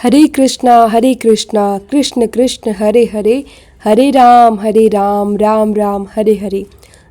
हरे कृष्णा कृष्ण कृष्ण हरे हरे, हरे राम राम राम हरे हरे।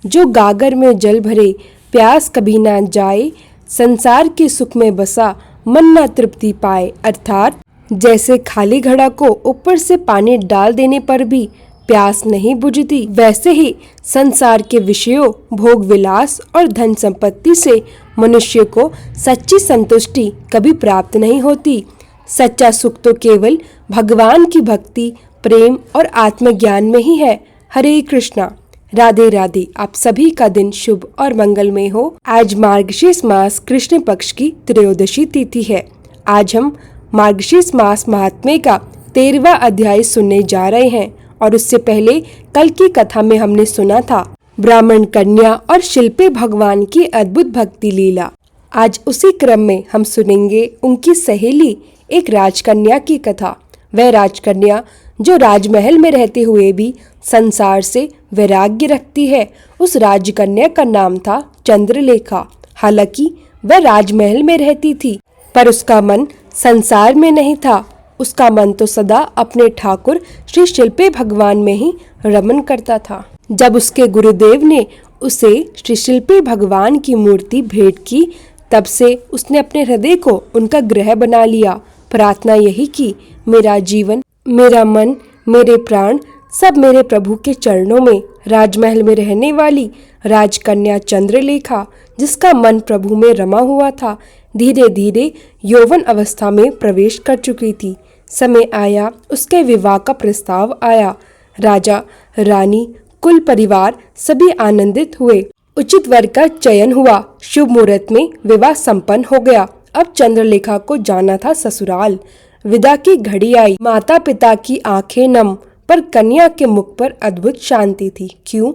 जो गागर में जल भरे प्यास कभी ना जाए, संसार के सुख में बसा मन ना तृप्ति पाए। अर्थात जैसे खाली घड़ा को ऊपर से पानी डाल देने पर भी प्यास नहीं बुझती, वैसे ही संसार के विषयों, भोग विलास और धन संपत्ति से मनुष्य को सच्ची संतुष्टि कभी प्राप्त नहीं होती। सच्चा सुख तो केवल भगवान की भक्ति, प्रेम और आत्मज्ञान में ही है। हरे कृष्णा, राधे राधे। आप सभी का दिन शुभ और मंगलमय हो। आज मार्गशीर्ष मास कृष्ण पक्ष की त्रयोदशी तिथि है। आज हम मार्गशीर्ष मास महात्म्य का 13वां अध्याय सुनने जा रहे हैं और उससे पहले कल की कथा में हमने सुना था ब्राह्मण कन्या और शिल्पी भगवान की अद्भुत भक्ति लीला। आज उसी क्रम में हम सुनेंगे उनकी सहेली एक राजकन्या की कथा। वह राजकन्या जो राजमहल में रहते हुए भी संसार से वैराग्य रखती है। उस राजकन्या का नाम था चंद्रलेखा। हालांकि वह राजमहल में रहती थी, पर उसका मन संसार में नहीं था। उसका मन तो सदा अपने ठाकुर श्री शिल्पी भगवान में ही रमन करता था। जब उसके गुरुदेव ने उसे श्री शिल्पी भगवान की मूर्ति भेंट की, तब से उसने अपने हृदय को उनका गृह बना लिया। प्रार्थना यही की, मेरा जीवन, मेरा मन, मेरे प्राण सब मेरे प्रभु के चरणों में। राजमहल में रहने वाली राजकन्या चंद्रलेखा, जिसका मन प्रभु में रमा हुआ था, धीरे धीरे यौवन अवस्था में प्रवेश कर चुकी थी। समय आया, उसके विवाह का प्रस्ताव आया। राजा, रानी, कुल परिवार सभी आनंदित हुए। उचित वर का चयन हुआ। शुभ मुहूर्त में विवाह संपन्न हो गया। अब चंद्रलेखा को जाना था ससुराल। विदा की घड़ी आई। माता पिता की आंखें नम, पर कन्या के मुख पर अद्भुत शांति थी। क्यों?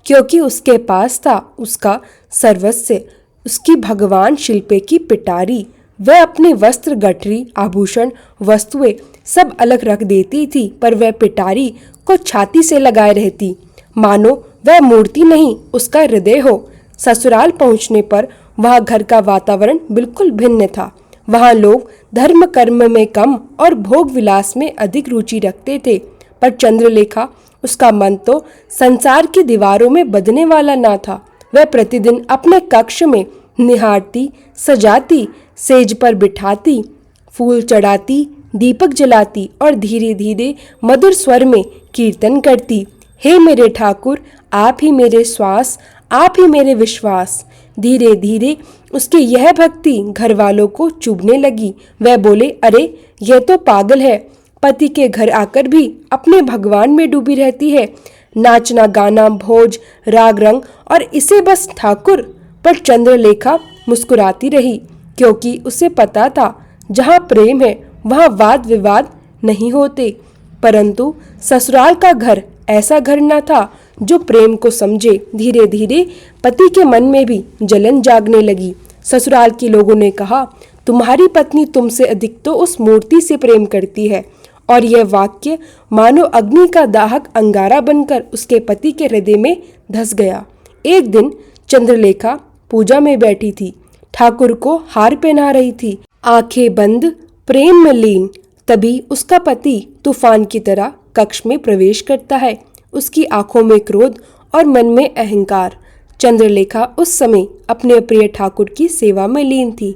क्योंकि उसके पास था उसका सर्वस्व, उसकी भगवान शिल्पी की पिटारी। वह अपने वस्त्र, गठरी, आभूषण, वस्तुएं सब अलग रख देती थी, पर वह पिटारी को छाती से लगाए रहती, मानो वह मूर्ति नहीं, उसका हृदय हो। ससुराल पहुंचने पर वहां घर का वातावरण बिल्कुल भिन्न था। वहां लोग धर्म कर्म में कम और भोग विलास में अधिक रुचि रखते थे, पर चंद्रलेखा, उसका मन तो संसार की दीवारों में बंधने वाला ना था। वह प्रतिदिन अपने कक्ष में निहारती, सजाती, सेज पर बिठाती, फूल चढ़ाती, दीपक जलाती और धीरे धीरे मधुर स्वर में कीर्तन करती, हे मेरे ठाकुर, आप ही मेरे श्वास, आप ही मेरे विश्वास। धीरे धीरे उसकी यह भक्ति घर वालों को चुभने लगी। वह बोले, अरे यह तो पागल है, पति के घर आकर भी अपने भगवान में डूबी रहती है। नाचना गाना, भोज, राग रंग और इसे बस ठाकुर। पर चंद्रलेखा मुस्कुराती रही, क्योंकि उसे पता था जहाँ प्रेम है वहाँ वाद विवाद नहीं होते। परंतु ससुराल का घर ऐसा घर न था जो प्रेम को समझे। धीरे धीरे पति के मन में भी जलन जागने लगी। ससुराल के लोगों ने कहा, तुम्हारी पत्नी तुमसे अधिक तो उस मूर्ति से प्रेम करती है। और यह वाक्य मानो अग्नि का दाहक अंगारा बनकर उसके पति के हृदय में धस गया। एक दिन चंद्रलेखा पूजा में बैठी थी, ठाकुर को हार पहना रही थी, आंखें बंद, प्रेम में लीन। तभी उसका पति तूफान की तरह कक्ष में प्रवेश करता है। उसकी आंखों में क्रोध और मन में अहंकार। चंद्रलेखा उस समय अपने प्रिय ठाकुर की सेवा में लीन थी।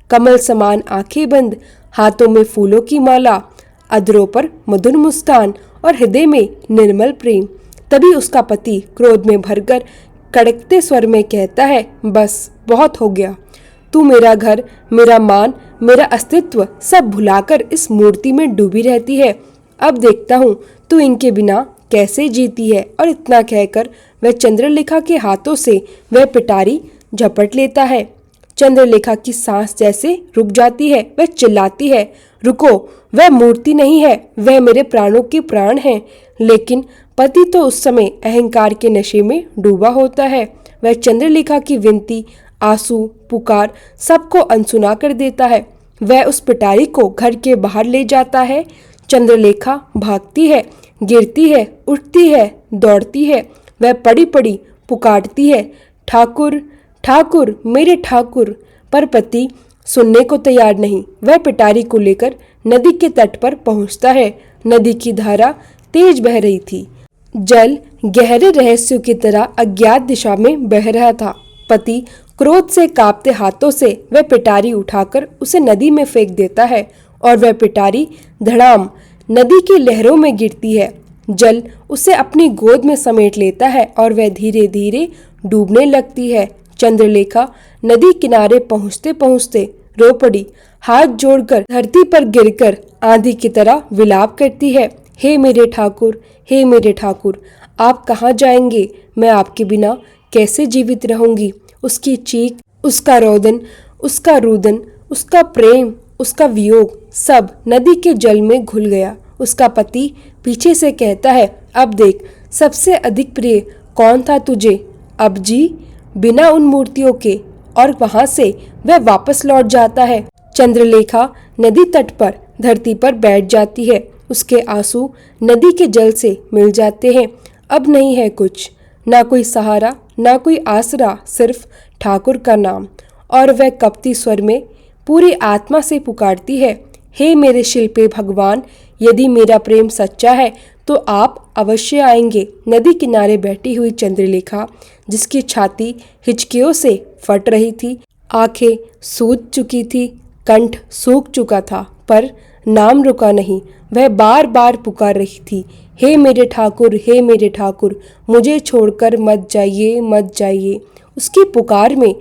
कमल समान आंखें बंद, हाथों में फूलों की माला, अधरों पर मधुर मुस्कान और हृदय में निर्मल प्रेम। तभी उसका पति क्रोध में भरकर कड़कते स्वर में कहता है, बस बहुत हो गया। तू मेरा घर, मेरा मान, मेरा अस्तित्व सब भुलाकर इस मूर्ति में डूबी रहती है। अब देखता हूँ तू इनके बिना कैसे जीती है। और इतना कहकर वह चंद्रलेखा के हाथों से वह पिटारी झपट लेता है। चंद्रलेखा की सांस जैसे रुक जाती है। वह चिल्लाती है, रुको, वह मूर्ति नहीं है, वह मेरे प्राणों के प्राण हैं। लेकिन पति तो उस समय अहंकार के नशे में डूबा होता है। वह चंद्रलेखा की विनती, आंसू, पुकार सबको अनसुना कर देता है। वह उस पिटारी को घर के बाहर ले जाता है। चंद्रलेखा भागती है, गिरती है, उठती है, दौड़ती है। वह पड़ी पड़ी पुकारती है, ठाकुर, ठाकुर, मेरे ठाकुर। पर पति सुनने को तैयार नहीं। वह पिटारी को लेकर नदी के तट पर पहुंचता है। नदी की धारा तेज बह रही थी। जल गहरे रहस्यों की तरह अज्ञात दिशा में बह रहा था। पति क्रोध से कांपते हाथों से वह पिटारी उठाकर उसे नदी में फेंक देता है और वह पिटारी धड़ाम नदी की लहरों में गिरती है। जल उसे अपनी गोद में समेट लेता है और वह धीरे धीरे डूबने लगती है। चंद्रलेखा नदी किनारे पहुंचते पहुंचते रो पड़ी। हाथ जोड़कर धरती पर गिरकर आंधी की तरह विलाप करती है। हे मेरे ठाकुर, हे मेरे ठाकुर, आप कहाँ जाएंगे? मैं आपके बिना कैसे जीवित रहूंगी? उसकी चीख, उसका रोदन, उसका रुदन, उसका प्रेम, उसका वियोग सब नदी के जल में घुल गया। उसका पति पीछे से कहता है, अब देख, सबसे अधिक प्रिय कौन था तुझे? अब जी बिना उन मूर्तियों के। और वहां से वह वापस लौट जाता है। चंद्रलेखा नदी तट पर धरती पर बैठ जाती है। उसके आंसू नदी के जल से मिल जाते हैं। अब नहीं है कुछ, ना कोई सहारा, ना कोई आसरा, सिर्फ ठाकुर का नाम। और वह कपटी स्वर में पूरी आत्मा से पुकारती है, हे मेरे शिल्पे भगवान, यदि मेरा प्रेम सच्चा है तो आप अवश्य आएंगे। नदी किनारे बैठी हुई चंद्रलेखा, जिसकी छाती हिचकियों से फट रही थी, आंखें सूज चुकी थी, कंठ सूख चुका था, पर नाम रुका नहीं। वह बार बार पुकार रही थी, हे मेरे ठाकुर, हे मेरे ठाकुर, मुझे छोड़कर मत जाइए, मत जाइए। उसकी पुकार में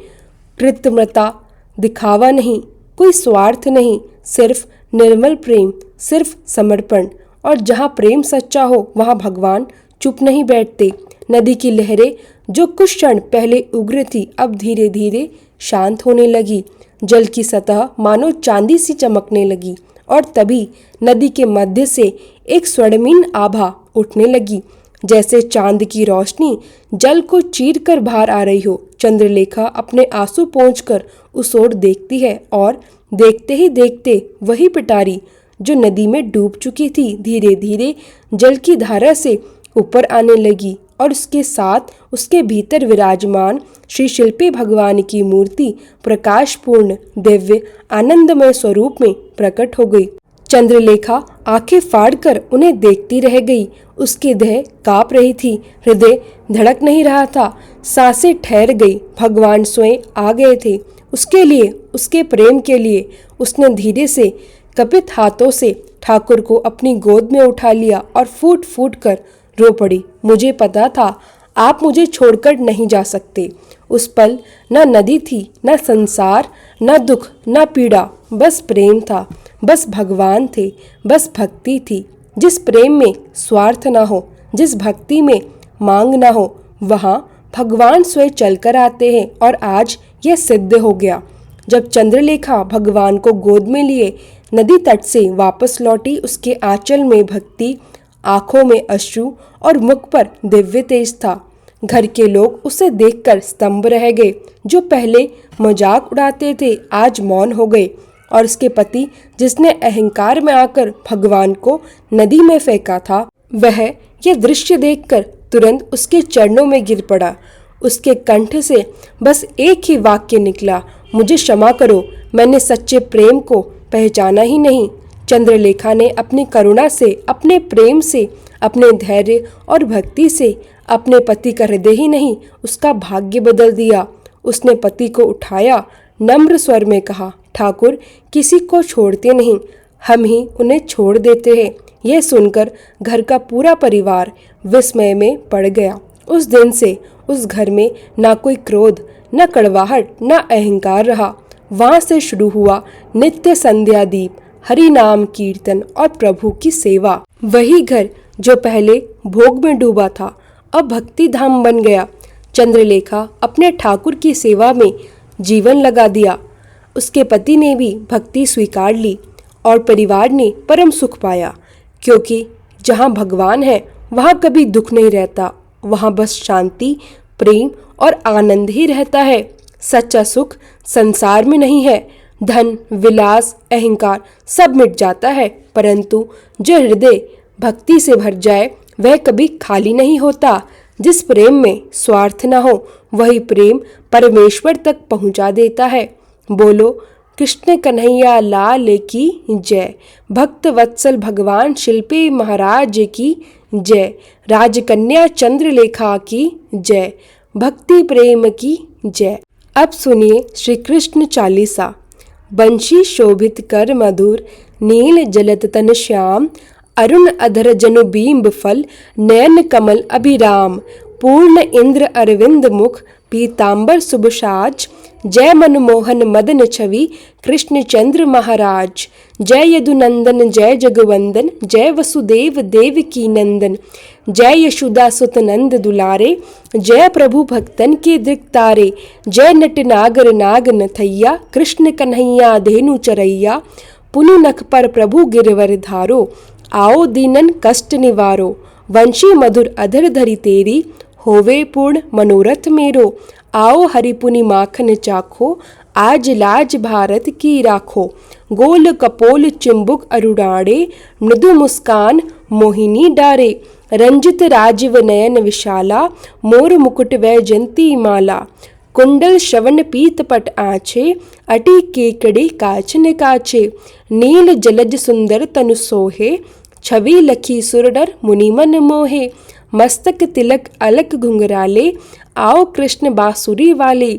कृत्रिमता, दिखावा नहीं, कोई स्वार्थ नहीं, सिर्फ निर्मल प्रेम, सिर्फ समर्पण। और जहाँ प्रेम सच्चा हो वहाँ भगवान चुप नहीं बैठते। नदी की लहरें जो कुछ क्षण पहले उग्र थी, अब धीरे धीरे शांत होने लगी। जल की सतह मानो चांदी सी चमकने लगी और तभी नदी के मध्य से एक स्वर्णिम आभा उठने लगी, जैसे चांद की रोशनी जल को चीर कर बाहर आ रही हो। चंद्रलेखा अपने आंसू पोंछकर उस ओर देखती है और देखते ही देखते वही पिटारी जो नदी में डूब चुकी थी धीरे धीरे जल की धारा से ऊपर आने लगी और उसके साथ उसके भीतर विराजमान श्री शिल्पी भगवान की मूर्ति प्रकाशपूर्ण दिव्य आनंदमय स्वरूप में प्रकट हो गई। चंद्रलेखा आंखें फाड़कर उन्हें देखती रह गई। उसकी देह कांप रही थी, हृदय धड़क नहीं रहा था, सांसें ठहर गई। भगवान स्वयं आ गए थे उसके लिए, उसके प्रेम के लिए। उसने धीरे से कपित हाथों से ठाकुर को अपनी गोद में उठा लिया और फूट फूट कर रो पड़ी। मुझे पता था आप मुझे छोड़कर नहीं जा सकते। उस पल न नदी थी, न संसार, न दुख, न पीड़ा, बस प्रेम था, बस भगवान थे, बस भक्ति थी। जिस प्रेम में स्वार्थ ना हो, जिस भक्ति में मांग ना हो, वहाँ भगवान स्वयं चलकर आते हैं। और आज यह सिद्ध हो गया। जब चंद्रलेखा भगवान को गोद में लिए नदी तट से वापस लौटी, उसके आंचल में भक्ति, आंखों में अश्रु और मुख पर दिव्य तेज था। घर के लोग उसे देखकर स्तंभ रह गए। जो पहले मजाक उड़ाते थे आज मौन हो गए। और उसके पति, जिसने अहंकार में आकर भगवान को नदी में फेंका था, वह यह दृश्य देखकर तुरंत उसके चरणों में गिर पड़ा। उसके कंठ से बस एक ही वाक्य निकला, मुझे क्षमा करो, मैंने सच्चे प्रेम को पहचाना ही नहीं। चंद्रलेखा ने अपनी करुणा से, अपने प्रेम से, अपने धैर्य और भक्ति से अपने पति का हृदय ही नहीं, उसका भाग्य बदल दिया। उसने पति को उठाया, नम्र स्वर में कहा, ठाकुर किसी को छोड़ते नहीं, हम ही उन्हें छोड़ देते हैं। यह सुनकर घर का पूरा परिवार विस्मय में पड़ गया। उस दिन से उस घर में ना कोई क्रोध, न कड़वाहट, न अहंकार रहा। वहां से शुरू हुआ नित्य संध्या दीप, हरि नाम कीर्तन और प्रभु की सेवा। वही घर जो पहले भोग में डूबा था, अब भक्ति धाम बन गया। चंद्रलेखा अपने ठाकुर की सेवा में जीवन लगा दिया। उसके पति ने भी भक्ति स्वीकार ली और परिवार ने परम सुख पाया। क्योंकि जहाँ भगवान है वहाँ कभी दुख नहीं रहता, वहाँ बस शांति, प्रेम और आनंद ही रहता है। सच्चा सुख संसार में नहीं है। धन, विलास, अहंकार सब मिट जाता है, परंतु जो हृदय भक्ति से भर जाए वह कभी खाली नहीं होता। जिस प्रेम में स्वार्थ न हो, वही प्रेम परमेश्वर तक पहुंचा देता है। बोलो कृष्ण कन्हैया लाल की जय। भक्त वत्सल भगवान शिल्पी महाराज की जय। राजकन्या चंद्रलेखा की जय। भक्ति प्रेम की जय। अब सुनिए श्री कृष्ण चालीसा। बंशी शोभित कर मधुर, नील जलत तन श्याम, अरुण अधर जनु बीम्ब फल, नयन कमल अभिराम, पूर्ण इंद्र अरविंद मुख, पीतांबर सुबसाज, जय मनमोहन मदन छवि, कृष्ण चंद्र महाराज। जय यदुनंदन जय जगवंदन, जय वसुदेव देव की नंदन, जय यशोदा सुत नंद दुलारे, जय प्रभु भक्तन के दृक्तारे, जय नट नागर नाग नथैया, कृष्ण कन्हैया धेनु चरैया, पुनि नख पर प्रभु गिरवर धारो, आओ दीनन कष्ट निवारो। वंशी मधुर अधर धरी तेरी, होवे पूर्ण मनोरथ मेरो, आओ हरिपुनि माखन चाखो, आज लाज भारत की राखो। गोल कपोल चिंबुक अरुणाड़े, मृदु मुस्कान मोहिनी डारे, रंजित राजीव नयन विशाला, मोर मुकुट वैजंती माला, कुंडल श्रवण पीत पट आछे, अटी केकड़ी काचन काचे, नील जलज सुंदर तनु सोहे, छवि लखी सुरडर मुनिमन मोहे, मस्तक तिलक अलक घुंघराले, आओ कृष्ण बांसुरी वाले,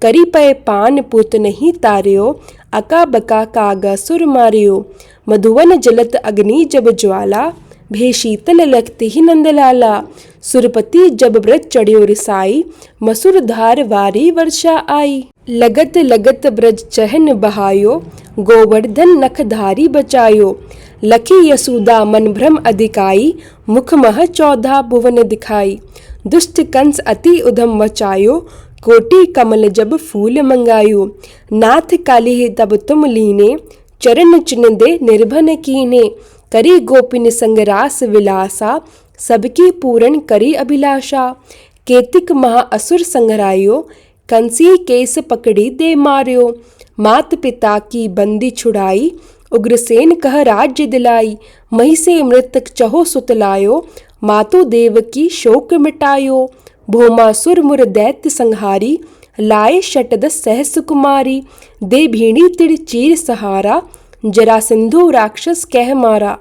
करी पय पान पुत नहीं तार्यो, अका बका कागा सुर मार्यो, मधुवन जलत अग्नि जब ज्वाला, भे शीतल लखते ही नंदलाला, सुरपति जब व्रत चढ़्यो रिसाई, मसुर धार वारी वर्षा आई, लगत लगत ब्रज चहन बहायो, गोवर्धन नखधारी बचायो, लखी यशोदा मन भ्रम अधिकाई, मुख मह 14 भुवन दिखाई, दुष्ट कंस अति उधम मचायो, कोटि कमल जब फूल मंगायो, नाथ काली तब तुम लीने, चरण चिन्ह दे निर्भन कीने, करी गोपिन संग रास विलासा, सबकी पूर्ण करी अभिलाषा, केतिक महा असुर संघरायो, कंसी केस पकड़ी दे मार्यो, मात पिता की बंदी छुड़ाई, उग्रसेन कह राज्य दिलाई, मही से मृतक चहो सुतलायो, मातु देव की शोक मिटायो, भौमासुर मुर दैत्य संहारी, लाए शतदस सहस कुमारी, दे भीणी तिड़ चीर सहारा, जरा सिंधु राक्षस कह मारा,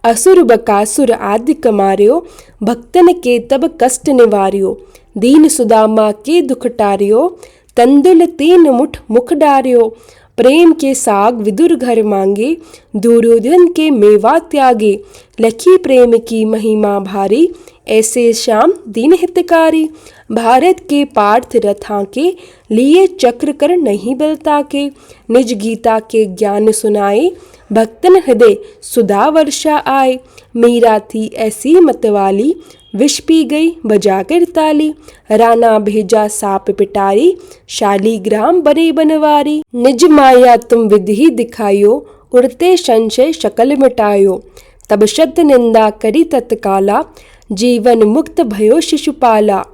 असुर बकासुर आदि कमार्यो, भक्तन के तब कष्ट निवार्यो, दीन सुदामा के दुख टार्यो, तंदुल तीन मुठ मुख डार्यो, प्रेम के साग विदुर घर मांगे, दुर्योधन के मेवा त्यागे, लखी प्रेम की महिमा भारी, ऐसे श्याम दीन हितकारी, भारत के पार्थ रथा के, लिए चक्र कर नहीं बलता के, निज गीता के ज्ञान सुनाए, भक्तन हृदय सुधा वर्षा आए, मीरा थी ऐसी मतवाली, विष पी गई बजाकर ताली, राणा भेजा साप पिटारी, शालीग्राम बने बनवारी, निज माया तुम विधि दिखायो, उड़ते संशय शकल मिटायो, तब शब्द निंदा करी तत्काला, जीवन मुक्त भयो शिशुपाला,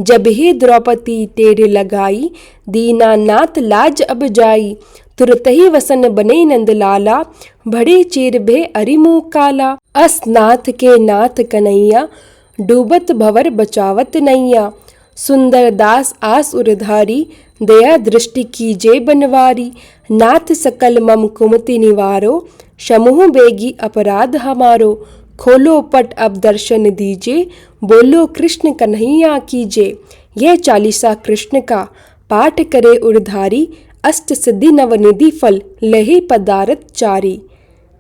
जब ही द्रौपदी टेढ़ लगाई, दीनानाथ लाज अब जाई, तुरत ही वसन बने नंदलाला, बड़े चीर भे अरिमु काला, असनाथ के नाथ कन्हैया, डूबत भवर बचावत नैया, सुंदर दास आस उरधारी, दया दृष्टि कीजे बनवारी, नाथ सकल मम कुमति निवारो, समूह बेगी अपराध हमारो, खोलो पट अब दर्शन दीजिए, बोलो कृष्ण कन्हैया कीजे। यह चालीसा कृष्ण का पाठ करे उर्धारी, अष्ट सिद्धि नवनिधि फल लहे पदारथ चारी।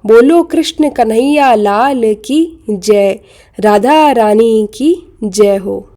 बोलो कृष्ण कन्हैया लाल की जय, राधा रानी की जय हो।